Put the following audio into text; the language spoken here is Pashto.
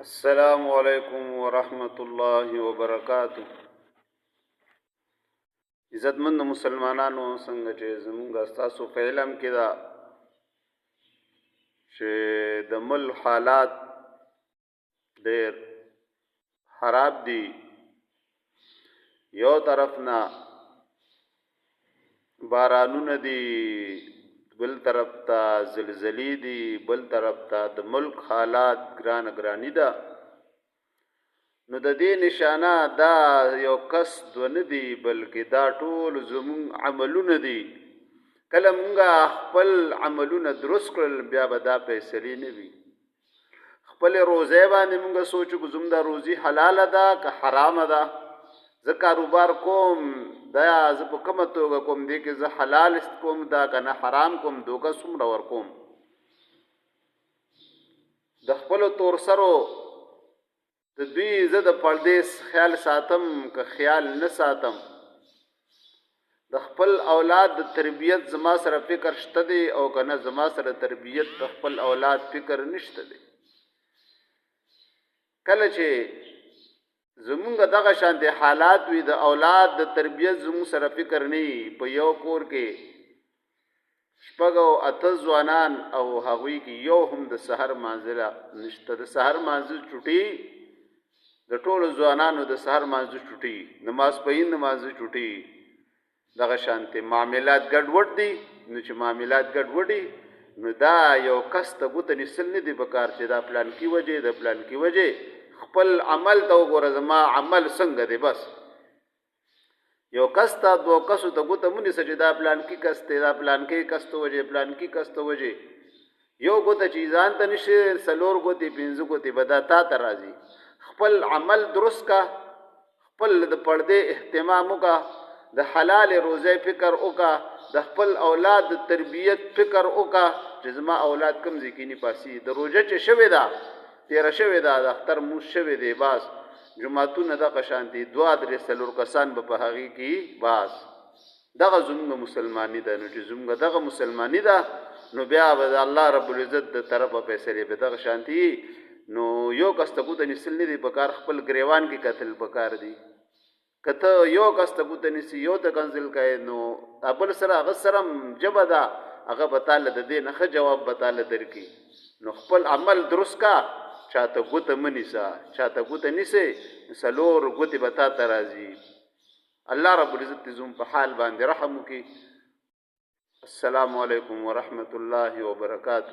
السلام علیکم ورحمۃ اللہ وبرکاتہ. عزتمند مسلمانانو څنګه چې زموږ ستاسو په علم کې دا چې د ملک حالات ډېر خراب دي. یو طرف نه بارانونه دي، بل طرف ته زلزلې دي، بل طرف ته د ملک حالات ګرانی ده. نو د دې نشانه دا یو کس دو نه دي، بلکې دا ټول زموږ عملونه دي. کله مونږ خپل عملونه درست کړل بیا به دا فیصلې نه وي. خپل روزه باندې مونږ سوچو چې زموږ دا روزي حلاله ده که حرامه ده. زه کاروبار کوم، دا زه په کومه توګه کوم، دی کې زه حلال کوم دا که نه حرام کوم، دوکه څومره ورکوم. د خپلو تور سرو د دوی زه د پردیس خیال ساتم که خیال نه ساتم. د خپل اولاد د تربیت زما سره فکر شته دی او که نه زما سره تربیت د خپل اولاد فکر نشته دی. کله چې زمونږ دغه شانتي حالات وي، د اولاد د تربیت زمونږ سره فکر نه وي، په یو کور کې شپږ او اته ځوانان او هغوی کې یو هم د سحر مانځله نشته. د سحر مانځه چوټي، د ټولو ځوانانو د سحر مانځه چوټي، د ماسپښین مانځه چوټي. دغه شانتي معاملات ګډوډ دي. نو چې معاملات ګډوډ دي نو دا یو کس ته ګوته نیسل نه دي پکار چې دا پلان کې وجې د پلان کې وجې. خپل عمل ته وګوره زما عمل څنګه دی. بس یو کس ته دو کسو ته ګوته مو نیسه چې دا پلان کې کس دی، دا پلان کې کس ته وجې، پلان کې کس ته وجې. یو ګوته چې ځان ته نشي، څلور ګوتې پنځه ګوتې به دا تا ته راځي. خپل عمل درست کا، خپل د پردې اهتمام وکړه، د حلال روزه فکر وکړه، د خپل اولاد د تربیت فکر وکړه چې زما اولاد کوم ځای کې نه پاسي. د روزه چې شوې ده تیره شوې ده، د اختر مونځ شوې دی، باس جماعتونه دغه شانتي دوه درې څلور کسان به په هغې کې باس. دغه زموږ مسلماني ده. نو چې زموږ دغه مسلماني ده نو بیا به د الله رب العزت د طرفه فیصلې به دغه شانتي. نو یو کس ته ګوته نیسل نه دي پکار، خپل ګریوان کې کتل پکار دي. که ته یو کس ته ګوته نیسي، یو ته کنزل کوې، نو بل سره هغه سره ژبه ده، هغه به تاله د دې نه ښه جواب به تاله درکړي. نو خپل عمل درست کا، چاته ګوته مه نیسه. چاته ګوته نیسې څلور ګوتې به تا ته راځي. الله رب العزت دې زموږ په حال باندې رحم وکړي. السلام علیکم ورحمۃ اللہ وبرکاتہ.